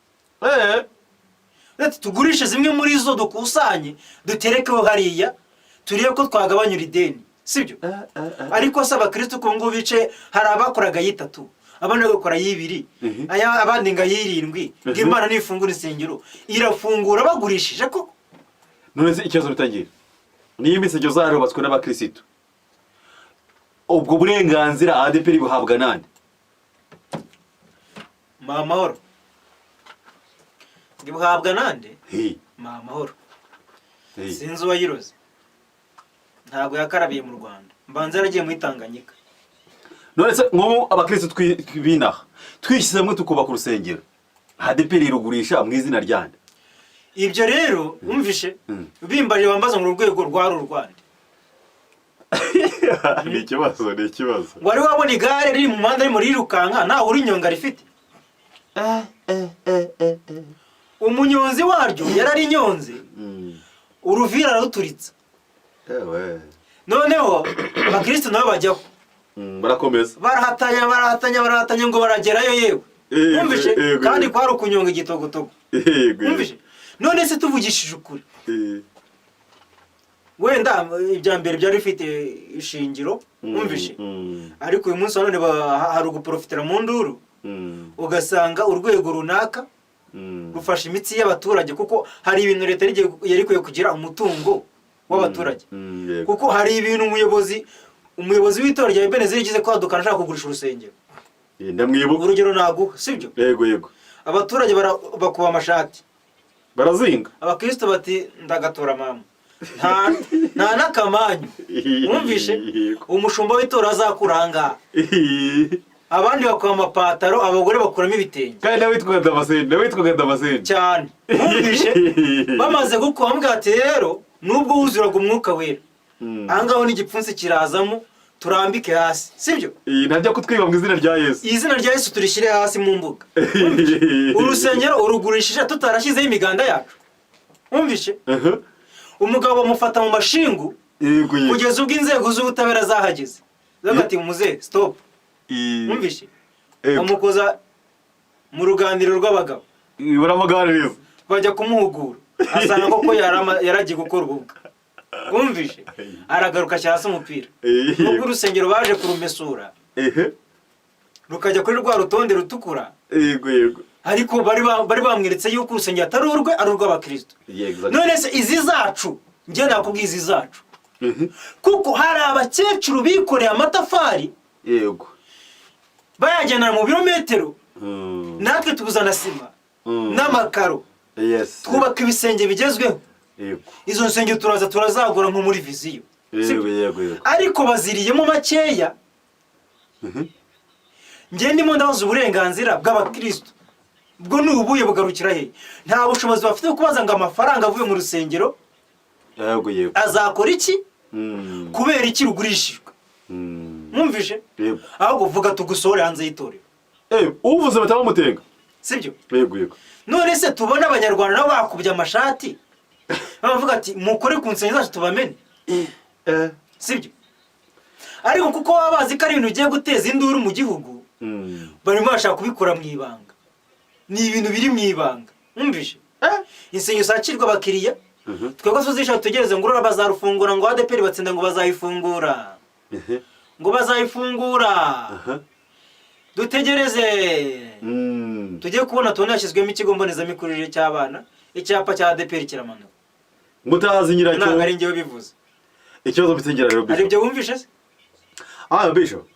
Speaker 1: tugurishe zimwe muri zo dukusanye duterekeho hariya turebe ko twagabanyura ideni sibyo ariko se abakristo ko ngo bice hari abakoraga yitatu abandi bagakora y'ibiri abandi nga y'irindwi ngo Imana nifungura insengero irafungura bagurishije ko
Speaker 2: none se ikibazo bitangira niyo imisengero zarubatswe n'abakristo ubwo burenganzira ADPR buhabwa nande
Speaker 1: Mahoro buhabwa nande Mahoro sinzi uwayiroze ntabwo yakarabiye mu Rwanda mbanza yaragiye mu Tanganyika
Speaker 2: none se nk'ubu abakristo twinaha twishyize hamwe tukubaka urusengero ADPR irugurisha mu izina ryande
Speaker 1: ibyo rero umvishe bimbaje bambaza mu rwego rwa Rwanda
Speaker 2: ni ikibazo
Speaker 1: wari wabona igare riri mu muhanda riri muri rirukanka ntawe uri inyonga rifite umunyonzi waryo yarari inyonze uruvira aruturitsa noneho abakristo nabo bajyaho
Speaker 2: barakomeza
Speaker 1: barahatanya ngo baragerayo yewe umvishe kandi kwari ukunyonga igitogotogo umvishe none se tuvugishije ukuri wenda ibya mbere byari bifite ishingiro umvishe ariko uyu munsi none hari uguprofitira mu nduru ugasanga urwego runaka rufasha imitsi y'abaturage kuko hari ibintu leta yari ikwiye kugira umutungo w'abaturage kuko hari ibintu umuyobozi w'itora rya Ebenezer yagize kwaduka ashaka kugurisha urusengero
Speaker 2: ndamwibuka
Speaker 1: urugero naguha sibyo
Speaker 2: yego
Speaker 1: abaturage bakuba amashati
Speaker 2: barazinga
Speaker 1: abakristo bati ndagatora mama nta nakamanyu wumvishe umushumba w'itora azakuranga abandi bakuba amapataro abagore bakuramo ibitenge
Speaker 2: kandi nawitwaga Damascene
Speaker 1: cyane wumvishe bamaze gukuba mbwate rero nubwo wuzuraga umwuka wera ahangaho n'igipfunsi kirazamo turambike hasi sibyo
Speaker 2: ntajya kutwiba mu izina rya Yesu
Speaker 1: izina rya Yesu turishyire hasi mu mbuga urusengero urugurishije tutarashyizeho imiganda yacu wumvishe umugabo bamufata mu mashingu kugeza ubwo inzego z'ubutabera zahageze zagati muzehe stop wumvishe bamukoza mu ruganiriro rw'abagabo
Speaker 2: baramuganiriza
Speaker 1: bajya kumuhugura asanga koko yaragiye gukora ububwa wumvishe aragaruka cyase umupira nubwo urusengero baje kurumesura rukajya kuri rwa rutonde rutukura
Speaker 2: yego
Speaker 1: ariko bari bamweretse yuko urusengero atari urwe ari urw'abakristo none se izi zacu njye nakubwiye izi zacu kuko hari abakecuru bikoreye amatafari
Speaker 2: yego
Speaker 1: bayajyana mu birometero natwe tuzana sima n'amakaro twubaka ibisenge bigezweho izo nsengero turazagura nko muri viziyo ariko baziriyemo makeya njye ndimo ndabaza uburenganzira bw'abakristo bwo n'ubuye bugarukira he nta bushobozi bafite kubaza ngo amafaranga avuye mu rusengero
Speaker 2: yego yego
Speaker 1: azakora iki kubera iki rugurishijwe mwumvishe ahubwo vuga tugusohore hanze y'itorero
Speaker 2: uvuze batabamutenga
Speaker 1: sibyo
Speaker 2: yego yego
Speaker 1: none se tubona abanyarwanda nabo bakubye amashati bavuga ati mukore ku nsengero zacu tubamene sibyo ariko kuko baba bazi ko ari ibintu bigiye guteza induru mu gihugu barimo bashaka kubikora mu ibanga ni ibintu biri mu ibanga mwumvishe insengero zakirwa abakiriya twebwe tuzisha tugereze ngo urura bazarufungura ngo ADPR batsinda ngo bazayifungura ngo bazayifungura dutegereze tugiye kubona tubona yashyizwemo ikigo mbonezamikurire cy'abana icyapa cya ADPR kiramanuka
Speaker 2: mutazi nyiracyo
Speaker 1: ntabwo ari njyewe bivuze
Speaker 2: ikibazo mfite rero
Speaker 1: ari ibyo wumvishe se
Speaker 2: Bishop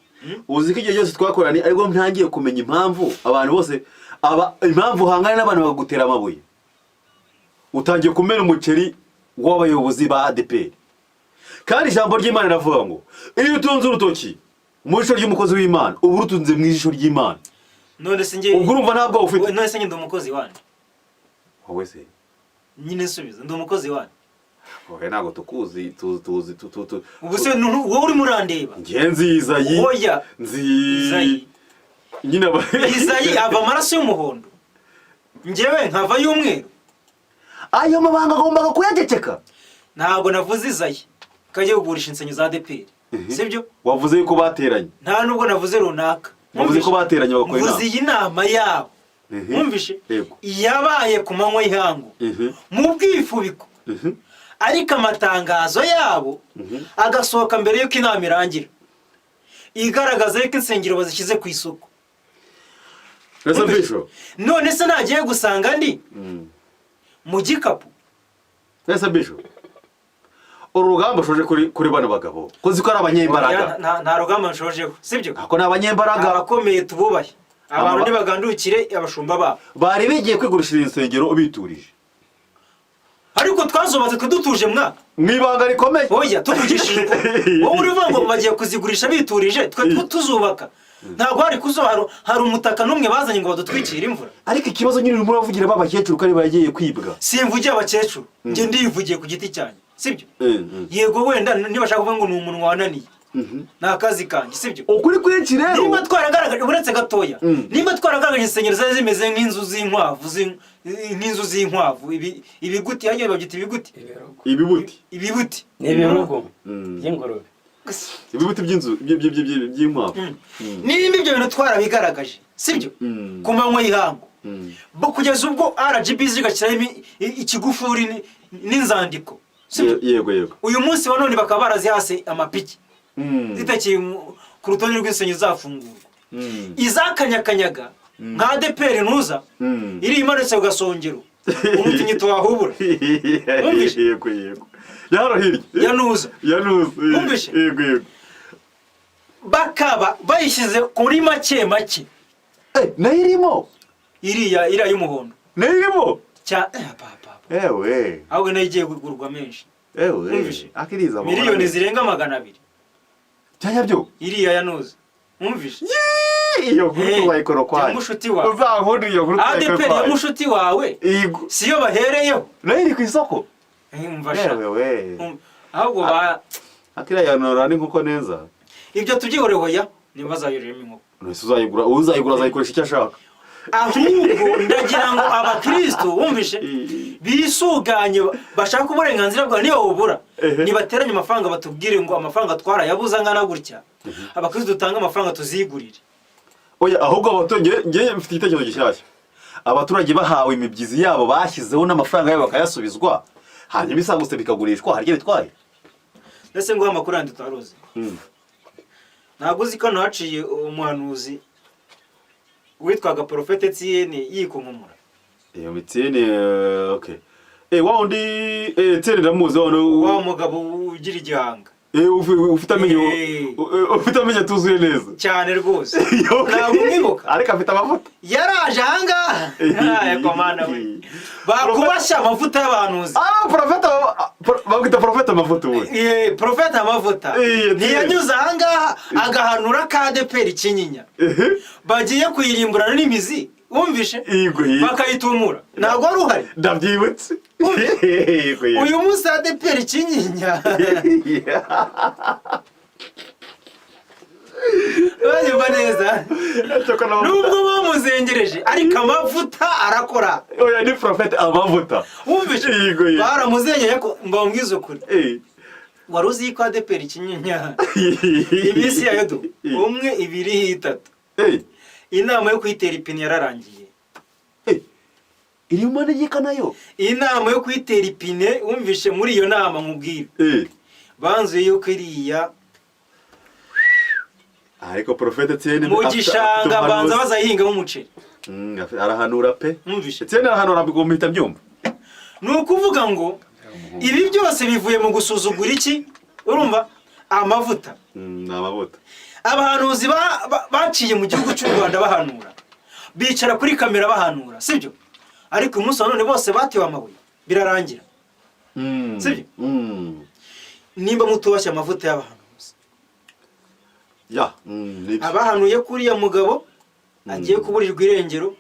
Speaker 2: uzi ko igihe cyose twakorani ariko ntangiye kumenya impamvu abantu bose impamvu hangana n'abantu bagutera amabuye utangiye kumena umuceri w'abayobozi ba ADPR kandi ijambo ry'Imana riravuga ngo iyo utunze urutoki mu jisho ry'umukozi w'Imana ubu rutunze mu ijisho ry'Imana
Speaker 1: none se ngiye
Speaker 2: ubwo urumva ntabwo ufite
Speaker 1: none se ndi umukozi wanjye
Speaker 2: wowe se
Speaker 1: nyine nsubiza ndi umukozi wanjye
Speaker 2: wowe ntabwo tukuzi tuzi
Speaker 1: ubu se wowe uri murandeba
Speaker 2: ngenziza yi
Speaker 1: oya
Speaker 2: nzi nyine
Speaker 1: Izayi ava amaraso y'umuhondo njyewe nkava y'umweru
Speaker 2: ayo mabanga agombaga kuyageceka
Speaker 1: ntabwo navuze Izayi kagiye kugurisha insengero za ADPR sibyo
Speaker 2: wavuze yuko bateranye
Speaker 1: nta nubwo navuze runaka
Speaker 2: wavuze ko bateranye bakora inama
Speaker 1: mvuze iyi nama yabo mwumvishe yabaye ku manywa y'ihangu mu bwifubiko ariko amatangazo yabo agasohoka mbere y'uko inama irangira igaragaza yuko insengero bazishyize ku isoko none se nagiye gusanga ndi mu gikapu
Speaker 2: ese Bishop urugamba shoje kuri bana bagabo kozi ko ari abanyembaraga
Speaker 1: nta rugamba nshojeho sibyo
Speaker 2: ako ni abanyembaraga
Speaker 1: abakomeye tububaye abantu ntibagandukire abashumba babo
Speaker 2: bari bigiye kwigurishira insengero biturije
Speaker 1: ariko twazubatse tudutuje
Speaker 2: mwibanga rikomeye
Speaker 1: oya tuvugishije wowe urivuga ngo bagiye kuzigurisha biturije twe tuzubaka ntabwo hari kuzoharo hari umutaka numwe bazanye ngo badutwikire imvura
Speaker 2: ariko ikibazo nyine urimo uravugira babakecuru kari bagiye kwibwa
Speaker 1: simvugiye abakecuru nge ndivugiye ku giti cyanjye sibyo yego wenda nibashaka kuvuga ngo ni umuntu wananiye nta kazi kanjye sibyo
Speaker 2: ukuri kwinshi rero
Speaker 1: niba twaragaragaje uretse gatoya niba twaragaragaje insengero zari zimeze nk'inzu z'inkwavu ibiguti yagiye babyita ibibuti
Speaker 5: n'ibirugo by'ingurube
Speaker 2: ibibuti by'inzu by'inkwavu
Speaker 1: niba ibyo bintu twarabigaragaje sibyo ku manywa y'ihangu kugeza ubwo RGB zigashyiraho ikigufuri n'inzandiko
Speaker 2: yego
Speaker 1: uyu munsi wa none bakaba barazihase amapiki zitakiri ku rutonde rw'insengero zafungurwa izakanyakanyaga nka ADPR ntuza iri imanitse ku gasongero umutingito wahubura
Speaker 2: yego yaro hirya
Speaker 1: yanuza wumvishe
Speaker 2: yego
Speaker 1: bakaba bayishyize kuri make
Speaker 2: nayo irimo
Speaker 1: iriya y'umuhondo
Speaker 2: nayo irimo
Speaker 1: ewe ahubwo nayo igiye kugurwa menshi
Speaker 2: wumvishe akiriza
Speaker 1: miliyoni zirenga 200
Speaker 2: cyanyabyo
Speaker 1: iriya yanuza wumvishe
Speaker 2: iyo gurupe bayikora kwayo
Speaker 1: yamushuti wawe
Speaker 2: uzankunda iyo gurupe bayikora
Speaker 1: ADPR yamushuti wawe siyo bahereyeho
Speaker 2: nayo iri ku isoko
Speaker 1: umvasha ahubwo
Speaker 2: akira yanora ni nkuko neza
Speaker 1: ibyo tubyihorehoya niba zayoremo inkoko
Speaker 2: uzayigura azayikoresha icyo ashaka
Speaker 1: ahubwo ndagira ngo abakristo wumvishe bisuganye bashaka uburenganzira bwa niyo ubura nibateranye amafaranga batubwire ngo amafaranga twarayabuza ngana gutya abakristo dutanga amafaranga tuzigurire
Speaker 2: oya ahubwo abatonge mfite igitekerezo gishyashya abaturage bahawe imibyizi yabo bashyizeho n'amafaranga yabo bakayasubizwa hanyuma isagutse bikagurishwa haryo bitwaye
Speaker 1: ndetse ngo amakuru yandi tutaruzi ntabwo uzi ko haciye umuhanuzi witwaga Profete Etienne yikunkumura
Speaker 2: iyo Etienne okay wa undi Etienne ndamuzi
Speaker 1: wa mugabo ugira igihanga
Speaker 2: ufite amenyo tuzuye neza
Speaker 1: cyane rwose ntabwo umwibuka
Speaker 2: ariko afite amavuta
Speaker 1: yaraje ahangaha komana we bakubashya amavuta y'abahanuzi
Speaker 2: bagwita Profete amavuta we
Speaker 1: Profete amavuta ntiyanyuze ahangaha agahanura ka ADPR Kinyinya bagiye kuyirimburana n'imizi wumvishe
Speaker 2: Yego, yego.
Speaker 1: bakayitumura ntabwo wari uhari
Speaker 2: ndabyibutse Yego, yego.
Speaker 1: uyu munsi ADPR Kinyinya banyumva neza nubwo bamuzengereje ariko amavuta arakora
Speaker 2: oya ni Prophet amavuta
Speaker 1: wumvishe
Speaker 2: Yego, yego.
Speaker 1: baramuzengeye ko mbabwiza ukuri
Speaker 2: Eh.
Speaker 1: wari uzi ko ADPR Kinyinya iminsi yayo du 1 2 3
Speaker 2: Eh.
Speaker 1: inama yo kwitera ipine yararangiye
Speaker 2: iri mu manegeka nayo
Speaker 1: inama yo kwitera ipine wumvishe muri iyo nama nkubwira banzuye yuko iriya
Speaker 2: ariko Prophet Etienne
Speaker 1: mu gishanga banza bazahingamo umuceri
Speaker 2: arahanura pe
Speaker 1: mwumvishe
Speaker 2: Etienne arahanura bigomita byumva
Speaker 1: ni ukuvuga ngo ibi byose bivuye mu gusuzugura iki urumva amavuta
Speaker 2: amavuta
Speaker 1: abahanuzi baciye mu gihugu cy'u Rwanda bahanura bicara kuri kamera bahanura sibyo ariko umunsi wa none bose batewe amabuye birarangira sibyo nimba mutubashye amavuta y'abahanuzi
Speaker 2: ya
Speaker 1: abahanuye kuri ya mugabo agiye kuburirwa irengero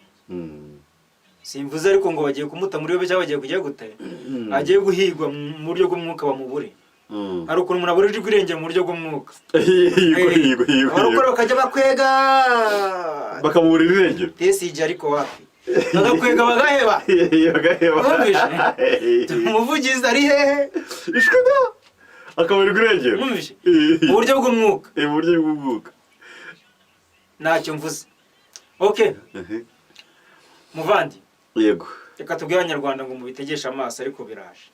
Speaker 1: simvuze ariko ngo bagiye kumuta muri yobe cyangwa bagiye kujya gutera agiye guhigwa mu buryo bw'umwuka bamubure hari ukuntu umuntu aburirwa irengero mu buryo bw'umwuka abarokora bakajya bakwega
Speaker 2: bakamuburira irengero
Speaker 1: tesije ariko wapi bagakwega bagaheba umuvugizi ari hehe
Speaker 2: ishwada akaburirwa irengero
Speaker 1: mu buryo bw'umwuka
Speaker 2: mu buryo bw'umwuka
Speaker 1: ntacyo mvuze okay muvandi
Speaker 2: yego
Speaker 1: reka tubwire abanyarwanda ngo mubitegeshe amaso ariko biraje